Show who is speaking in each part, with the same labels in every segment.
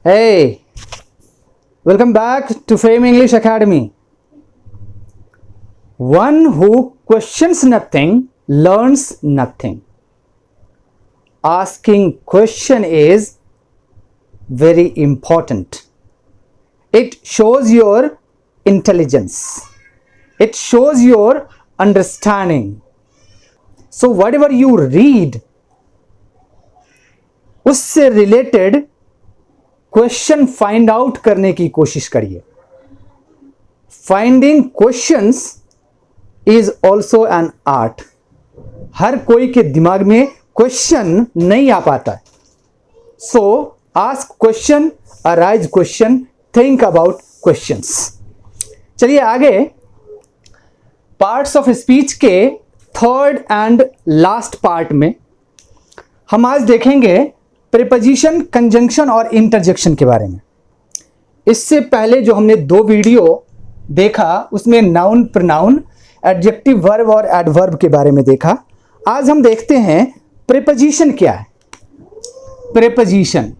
Speaker 1: Hey, welcome back to Fame English Academy. One who questions nothing learns nothing. Asking question is very important. It shows your intelligence. It shows your understanding. So whatever you read, उससे related question find out करने की कोशिश करिए. Finding questions is also an art. हर कोई के दिमाग में क्वेश्चन नहीं आ पाता है. So ask question, arise question, think about questions. चलिए आगे पार्ट्स ऑफ स्पीच के थर्ड एंड लास्ट पार्ट में हम आज देखेंगे प्रीपोजिशन, कंजंक्शन और इंटरजेक्शन के बारे में. इससे पहले जो हमने दो वीडियो देखा उसमें नाउन, प्रोनाउन, एडजेक्टिव वर्ब और एडवर्ब के बारे में देखा. आज हम देखते हैं प्रीपोजिशन क्या है. Preposition,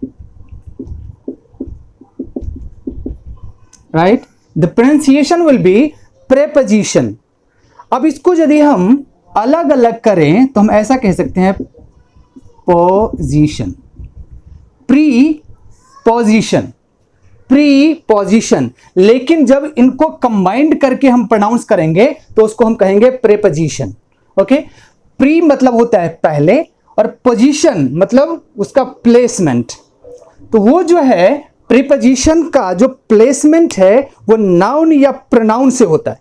Speaker 1: right, the pronunciation will be preposition. अब इसको यदि हम अलग अलग करें तो हम ऐसा कह सकते हैं पोजीशन, प्रीपोजिशन, प्रीपोजिशन. लेकिन जब इनको कंबाइंड करके हम प्रोनाउंस करेंगे तो उसको हम कहेंगे प्रीपोजिशन. ओके, प्री मतलब होता है पहले और पोजीशन मतलब उसका प्लेसमेंट. तो वो जो है प्रीपोजिशन का जो प्लेसमेंट है वो नाउन या प्रोनाउन से होता है.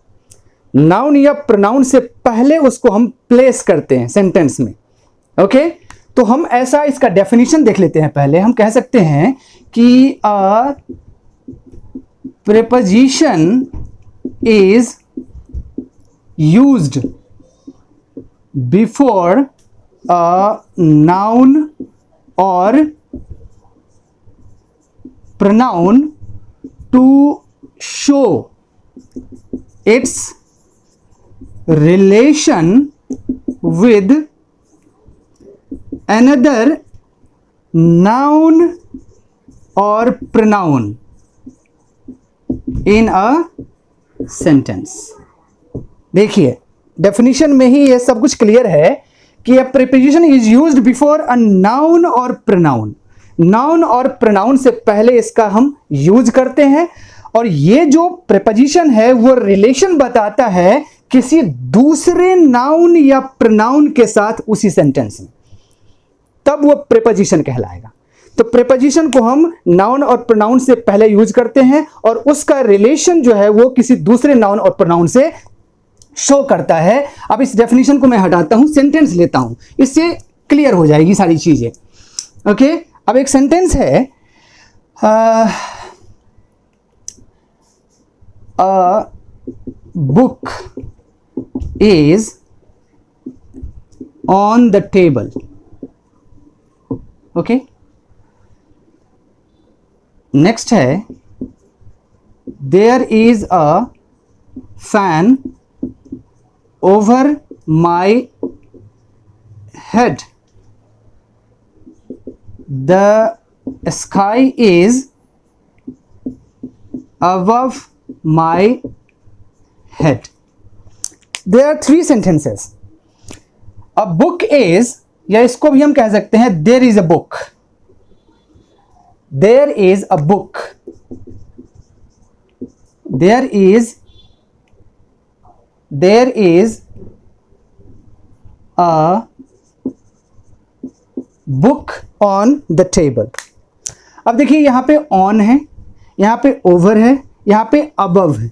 Speaker 1: नाउन या प्रोनाउन से पहले उसको हम प्लेस करते हैं सेंटेंस में. ओके, तो हम ऐसा इसका डेफिनेशन देख लेते हैं. पहले हम कह सकते हैं कि a preposition is used before a noun और pronoun to show its relation with another noun or pronoun in a sentence. देखिए डेफिनेशन में ही ये सब कुछ क्लियर है कि a preposition is used before a noun or pronoun. Noun और प्रोनाउन से पहले इसका हम यूज करते हैं और ये जो प्रीपोजिशन है वो रिलेशन बताता है किसी दूसरे नाउन या प्रोनाउन के साथ उसी सेंटेंस में, तब वो प्रीपोजिशन कहलाएगा. तो प्रीपोजिशन को हम नाउन और प्रोनाउन से पहले यूज करते हैं और उसका रिलेशन जो है वो किसी दूसरे नाउन और प्रोनाउन से शो करता है. अब इस डेफिनेशन को मैं हटाता हूं, सेंटेंस लेता हूं, इससे क्लियर हो जाएगी सारी चीजें. ओके, अब एक सेंटेंस है, a book is on the table. Okay, next है, there is a fan over my head. The sky is above my head. There are three sentences. A book is, या इसको भी हम कह सकते हैं there is a book. There is a book. There is a book on the table. अब देखिए यहां पे ऑन है, यहां पे ओवर है, यहां पे अबव है.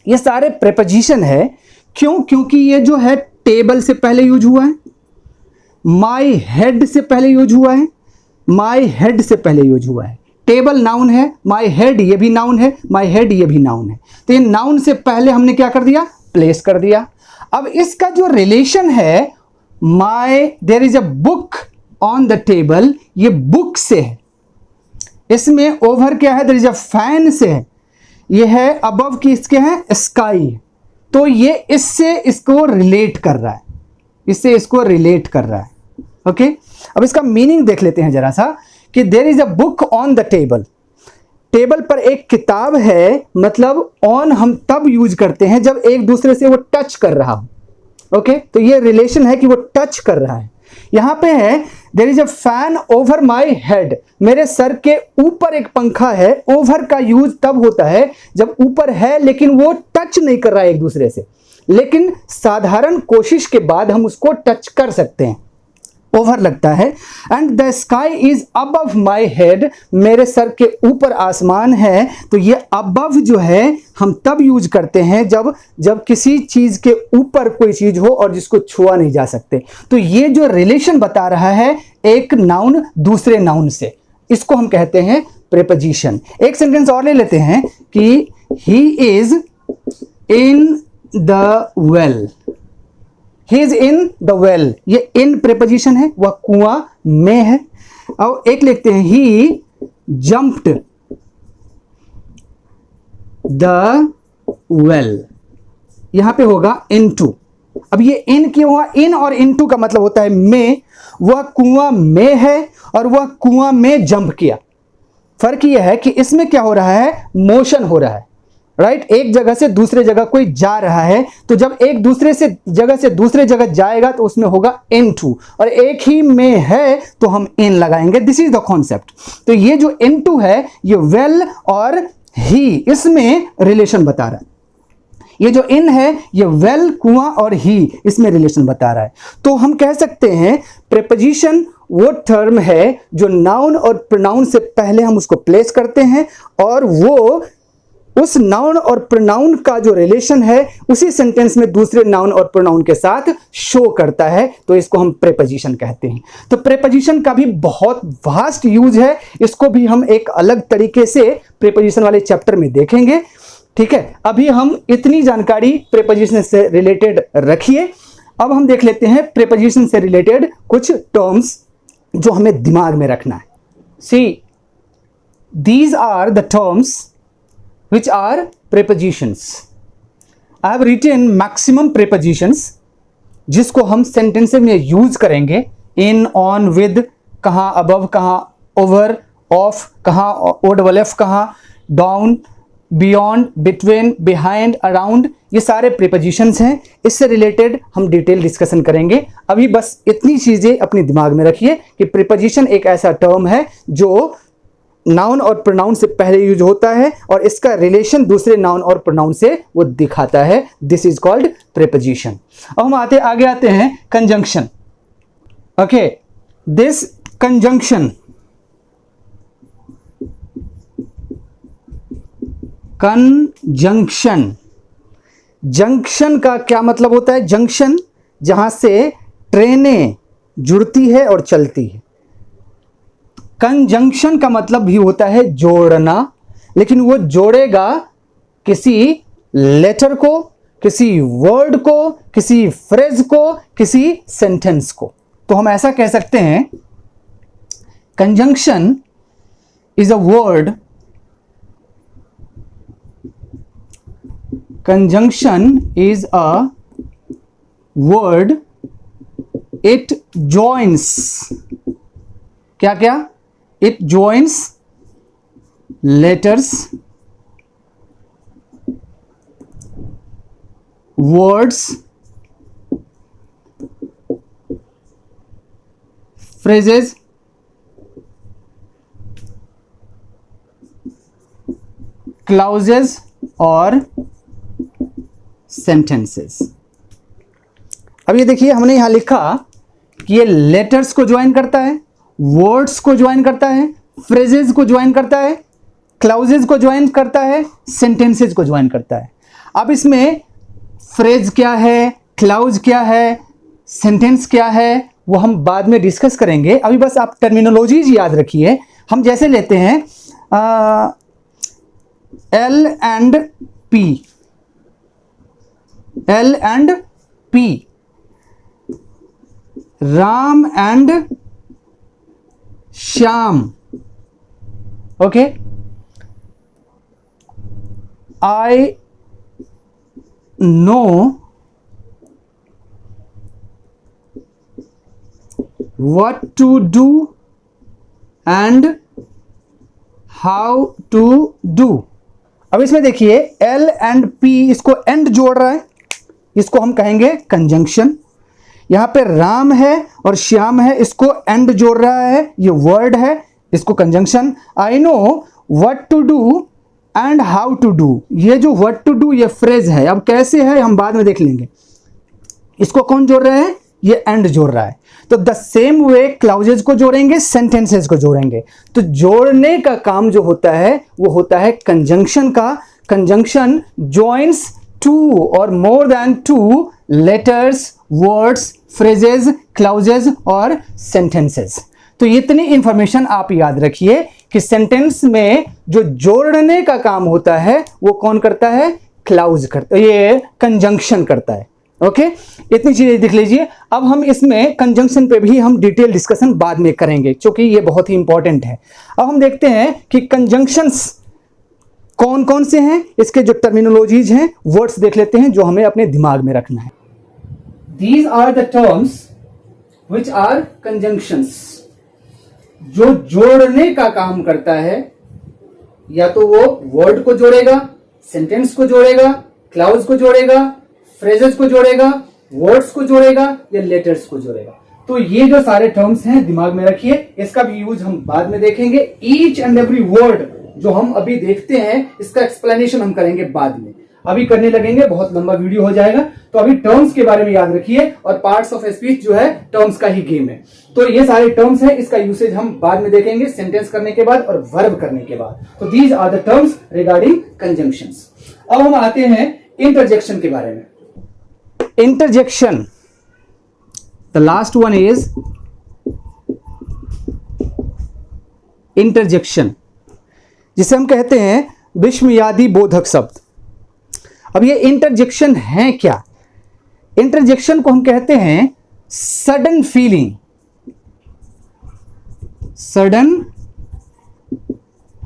Speaker 1: ये सारे प्रीपोजिशन है. क्यों? क्योंकि ये जो है टेबल से पहले यूज हुआ है, माई हेड से पहले यूज हुआ है, माई हेड से पहले यूज हुआ है. टेबल नाउन है, माई हेड ये भी नाउन है, माई हेड ये भी नाउन है. तो ये नाउन से पहले हमने क्या कर दिया? प्लेस कर दिया. अब इसका जो रिलेशन है my there is a book on the table, ये बुक से है. इसमें ओवर क्या है? देयर इज अ फैन से है. ये है अबव की, इसके हैं स्काई. तो ये इससे इसको रिलेट कर रहा है, इससे इसको रिलेट कर रहा है. ओके, अब इसका मीनिंग देख लेते हैं जरा सा कि there is a book on the table, table पर एक किताब है, मतलब ऑन हम तब यूज करते हैं जब एक दूसरे से वो टच कर रहा हो। ओके, तो ये रिलेशन है कि वो टच कर रहा है। यहां पे है there is a fan over my head, मेरे सर के ऊपर एक पंखा है। ओवर का यूज तब होता है जब ऊपर है लेकिन वो टच नहीं कर रहा है एक दूसरे से, लेकिन साधारण कोशिश के बाद हम उसको टच कर सकते हैं, ओवर लगता है। And the sky is above my head, मेरे सर के ऊपर आसमान है। तो ये अबव जो है हम तब यूज करते हैं जब किसी चीज के ऊपर कोई चीज हो और जिसको छुआ नहीं जा सकते। तो ये जो रिलेशन बता रहा है एक नाउन दूसरे नाउन से, इसको हम कहते हैं प्रेपोजिशन। एक सेंटेंस और ले लेते हैं कि he is in the well, he is in the well, ये इन प्रेपोजिशन है, वह कुआं में है। और एक लिखते हैं ही जंप्ड द वेल, यहां पे होगा इनटू। अब ये इन क्यों हुआ? इन और इनटू का मतलब होता है में, वह कुआं में है और वह कुआं में जंप किया। फर्क यह है कि इसमें क्या हो रहा है, मोशन हो रहा है, राइट? एक जगह से दूसरे जगह कोई जा रहा है, तो जब एक दूसरे से जगह से दूसरे जगह जाएगा तो उसमें होगा इनटू, और एक ही में है तो हम इन लगाएंगे। This is the concept. तो ये जो इनटू है ये वेल और ही, इसमें रिलेशन बता रहा है। ये जो इन है ये वेल, कुआं और ही, इसमें रिलेशन बता रहा है। तो हम कह सकते हैं प्रेपोजिशन वो टर्म है जो नाउन और प्रोनाउन से पहले हम उसको प्लेस करते हैं और वो उस नाउन और प्रोनाउन का जो रिलेशन है उसी सेंटेंस में दूसरे नाउन और प्रोनाउन के साथ शो करता है, तो इसको हम प्रेपोजिशन कहते हैं। तो प्रेपोजिशन का भी बहुत वास्ट यूज है, इसको भी हम एक अलग तरीके से प्रेपोजिशन वाले चैप्टर में देखेंगे। ठीक है, अभी हम इतनी जानकारी प्रेपोजिशन से रिलेटेड रखिए। अब हम देख लेते हैं प्रेपोजिशन से रिलेटेड कुछ टर्म्स जो हमें दिमाग में रखना है। See, these are the terms which are prepositions. I have written maximum prepositions जिसको हम सेंटेंस में यूज करेंगे। इन, ऑन, विद, कहाँ अबव, कहाँ ओवर, ऑफ, कहाँ ओ डबल एफ, कहाँ down, beyond, between, behind, around, ये सारे प्रीपोजिशंस हैं। इससे रिलेटेड हम डिटेल डिस्कशन करेंगे। अभी बस इतनी चीजें अपने दिमाग में रखिए कि प्रीपोजिशन एक ऐसा टर्म है जो नाउन और प्रोनाउन से पहले यूज होता है और इसका रिलेशन दूसरे नाउन और प्रोनाउन से वो दिखाता है। This is called preposition. अब हम आगे आते हैं conjunction. Okay, this conjunction, conjunction, junction का क्या मतलब होता है? जंक्शन जहां से ट्रेनें जुड़ती है और चलती है। कंजंक्शन का मतलब भी होता है जोड़ना, लेकिन वो जोड़ेगा किसी लेटर को, किसी वर्ड को, किसी फ्रेज को, किसी सेंटेंस को। तो हम ऐसा कह सकते हैं conjunction is a word, conjunction is a word, it joins, क्या क्या? It joins letters, words, phrases, clauses और sentences। अब ये देखिए, हमने यहां लिखा कि ये लेटर्स को ज्वाइन करता है, वर्ड्स को ज्वाइन करता है, फ्रेजेस को ज्वाइन करता है, क्लाउजेस को ज्वाइन करता है, सेंटेंसेस को ज्वाइन करता है। अब इसमें फ्रेज क्या है, क्लाउज क्या है, सेंटेंस क्या है, वो हम बाद में डिस्कस करेंगे। अभी बस आप टर्मिनोलॉजीज याद रखिए। हम जैसे लेते हैं L and P, L and P, Ram and Shyam. Okay, I know what to do and how to do. अब इसमें देखिए L एंड P, इसको एंड जोड़ रहा है, इसको हम कहेंगे कंजंक्शन। यहां पे राम है और श्याम है, इसको एंड जोड़ रहा है, ये वर्ड है, इसको conjunction. I know what to do and how to do, ये जो व्हाट टू डू ये फ्रेज है। अब कैसे है हम बाद में देख लेंगे। इसको कौन जोड़ रहा है? ये एंड जोड़ रहा है। तो द सेम वे क्लाउजेज को जोड़ेंगे, सेंटेंसेस को जोड़ेंगे। तो जोड़ने का काम जो होता है वो होता है कंजंक्शन का। कंजंक्शन जॉइंस टू और more than two letters, words, phrases, clauses और सेंटेंसेस। तो इतनी इंफॉर्मेशन आप याद रखिए कि सेंटेंस में जो जोड़ने का काम होता है वो कौन करता है? क्लाउज करता है, ये कंजंक्शन करता है। ओके, इतनी चीजें देख लीजिए। अब हम इसमें कंजंक्शन पे भी हम डिटेल डिस्कशन बाद में करेंगे क्योंकि ये बहुत ही इंपॉर्टेंट है। अब हम देखते हैं कि कंजंक्शंस कौन कौन से हैं, इसके जो टर्मिनोलॉजीज हैं, वर्ड्स देख लेते हैं जो हमें अपने दिमाग में रखना है। These are the terms which are conjunctions, जो जोड़ने का काम करता है। या तो वो वर्ड को जोड़ेगा, सेंटेंस को जोड़ेगा, क्लाउज को जोड़ेगा, फ्रेजेस को जोड़ेगा, वर्ड्स को जोड़ेगा या लेटर्स को जोड़ेगा। तो ये जो सारे टर्म्स हैं दिमाग में रखिए, इसका भी यूज हम बाद में देखेंगे। ईच एंड एवरी वर्ड जो हम अभी देखते हैं इसका एक्सप्लेनेशन हम करेंगे बाद में, अभी करने लगेंगे, बहुत लंबा वीडियो हो जाएगा। तो अभी टर्म्स के बारे में याद रखिए, और पार्ट्स ऑफ स्पीच जो है टर्म्स का ही गेम है। तो ये सारे टर्म्स हैं, इसका यूसेज हम बाद में देखेंगे, सेंटेंस करने के बाद और वर्ब करने के बाद। तो these are the terms regarding conjunctions. अब हम आते हैं इंटरजेक्शन के बारे में। Interjection, the last one is interjection, जिसे हम कहते हैं विस्मयादि बोधक शब्द। अब ये इंटरजेक्शन है क्या? इंटरजेक्शन को हम कहते हैं sudden feeling, sudden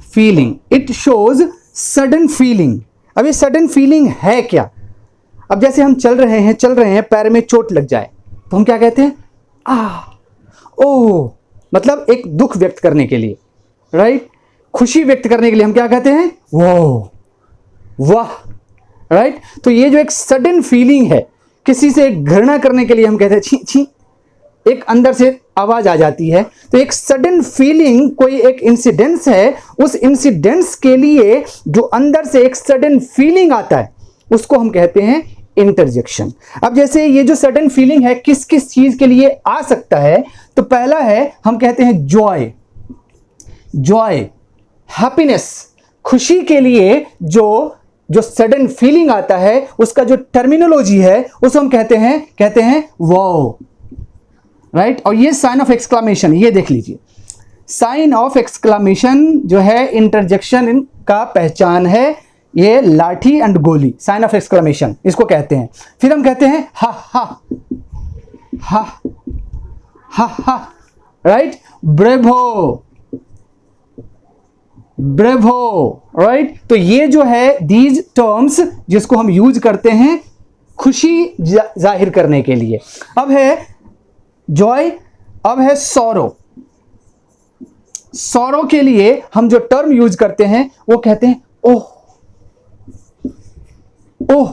Speaker 1: feeling, it shows sudden feeling. अब ये सडन फीलिंग है क्या? अब जैसे हम चल रहे हैं, पैर में चोट लग जाए तो हम क्या कहते हैं? ओ, मतलब एक दुख व्यक्त करने के लिए, राइट? खुशी व्यक्त करने के लिए हम क्या कहते हैं? वो, वाह, राइट? तो ये जो एक सडन फीलिंग है, किसी से घृणा करने के लिए हम कहते हैं छी छी, एक अंदर से आवाज आ जाती है। तो एक सडन फीलिंग कोई एक इंसिडेंस है, उस इंसिडेंस के लिए जो अंदर से एक सडन फीलिंग आता है उसको हम कहते हैं इंटरजेक्शन। अब जैसे ये जो सडन फीलिंग है किस किस चीज के लिए आ सकता है, तो पहला है हम कहते हैं जॉय, जॉय, हैप्पीनेस, खुशी के लिए जो सडन फीलिंग आता है उसका जो टर्मिनोलॉजी है उसको हम कहते हैं वाओ, राइट? और ये साइन ऑफ एक्सक्लामेशन, ये देख लीजिए, साइन ऑफ एक्सक्लामेशन जो है इंटरजेक्शन का पहचान है। ये लाठी एंड गोली, साइन ऑफ एक्सक्लामेशन इसको कहते हैं। फिर हम कहते हैं हा हा हा हा हा, राइट? Bravo, bravo, right? तो ये जो है दीज टर्म्स जिसको हम यूज करते हैं खुशी जाहिर करने के लिए। अब है जॉय, अब है सॉरो। सॉरो के लिए हम जो टर्म यूज करते हैं वो कहते हैं ओह, ओह,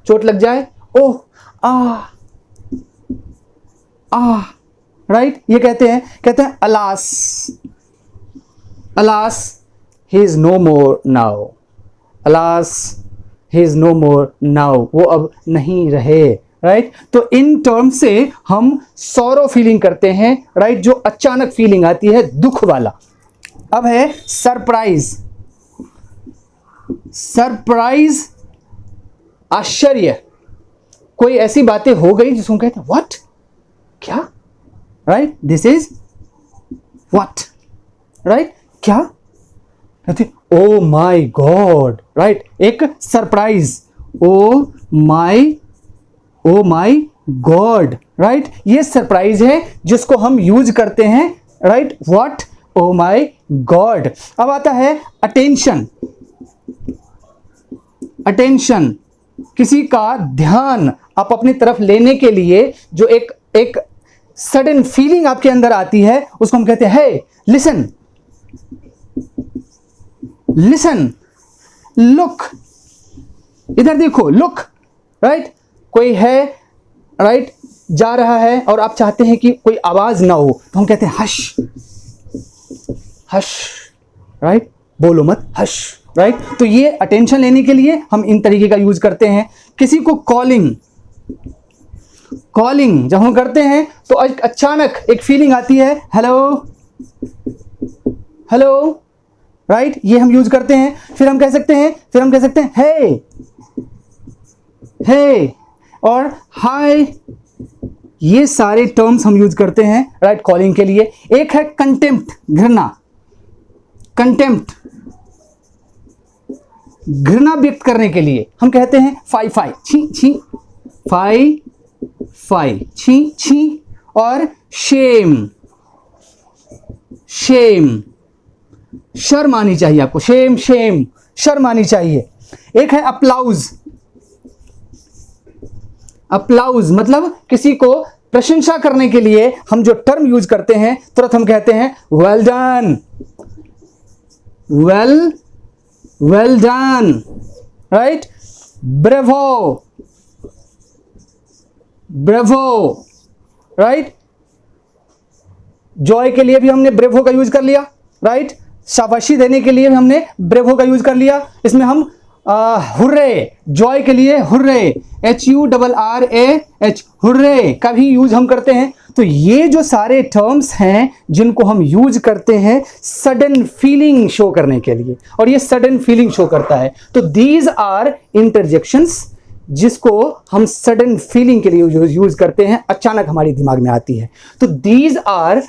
Speaker 1: चोट लग जाए, ओह, राइट? ये कहते हैं alas, alas he is no more now, alas he is no more now, वो अब नहीं रहे, राइट? तो इन टर्म से हम सॉरो फीलिंग करते हैं, राइट? जो अचानक फीलिंग आती है, दुख वाला। अब है सरप्राइज, सरप्राइज, आश्चर्य, कोई ऐसी बातें हो गई जिसको कहते हैं व्हाट, क्या, right? This is what, right? क्या कहते? Oh my god, right? एक surprise, oh my god, right? ये सरप्राइज है जिसको हम यूज करते हैं, right? What, oh my god. अब आता है अटेंशन, अटेंशन, किसी का ध्यान आप अपनी तरफ लेने के लिए जो एक सडन फीलिंग आपके अंदर आती है उसको हम कहते हैं हे लिसन, लिसन, लुक, इधर देखो, लुक, राइट। कोई है, राइट, जा रहा है और आप चाहते हैं कि कोई आवाज ना हो तो हम कहते हैं हश, हश, राइट, बोलो मत, हश, राइट। तो ये अटेंशन लेने के लिए हम इन तरीके का यूज करते हैं। किसी को कॉलिंग, कॉलिंग जब हम करते हैं तो अचानक एक फीलिंग आती है, हेलो, हेलो, राइट, ये हम यूज करते हैं। फिर हम कह सकते हैं हे, हे और हाय, ये सारे टर्म्स हम यूज करते हैं, राइट, कॉलिंग के लिए। एक है कंटेम्प्ट, घृणा, कंटेम्प्ट, घृणा व्यक्त करने के लिए हम कहते हैं फाई फाई, छी छी, फाई फाई, छी छी। और शेम, शेम, शर्म आनी चाहिए आपको, शेम, शेम, शर्म आनी चाहिए। एक है अप्लाउज, अप्लाउज मतलब किसी को प्रशंसा करने के लिए हम जो टर्म यूज करते हैं तुरंत हम कहते हैं well done, well done, right, bravo, bravo, right. Joy के लिए भी हमने ब्रेवो का यूज कर लिया, राइट। शाबाशी देने के लिए भी हमने ब्रेवो का यूज कर लिया। इसमें हम हुर्रे, जॉय के लिए हुर्रे, HURRAH, हुर्रे का भी यूज हम करते हैं। तो ये जो सारे टर्म्स हैं जिनको हम यूज करते हैं सडन फीलिंग शो करने के लिए, और ये सडन फीलिंग शो करता है। तो दीज आर इंटरजेक्शंस जिसको हम सडन फीलिंग के लिए यूज करते हैं, अचानक हमारे दिमाग में आती है। तो these are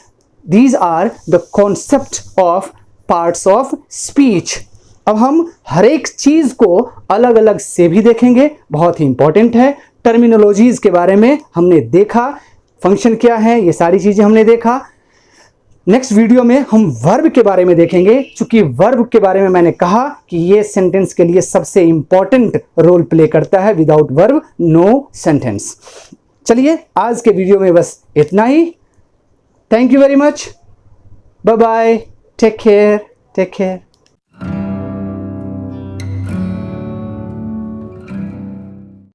Speaker 1: the concept of parts of speech. अब हम हर एक चीज को अलग अलग से भी देखेंगे, बहुत ही इंपॉर्टेंट है। टर्मिनोलॉजीज के बारे में हमने देखा, फंक्शन क्या है, ये सारी चीजें हमने देखा। नेक्स्ट वीडियो में हम वर्ब के बारे में देखेंगे, क्योंकि वर्ब के बारे में मैंने कहा कि ये सेंटेंस के लिए सबसे इंपॉर्टेंट रोल प्ले करता है। Without verb no sentence. चलिए आज के वीडियो में बस इतना ही। Thank you very much, bye bye, take care, take care.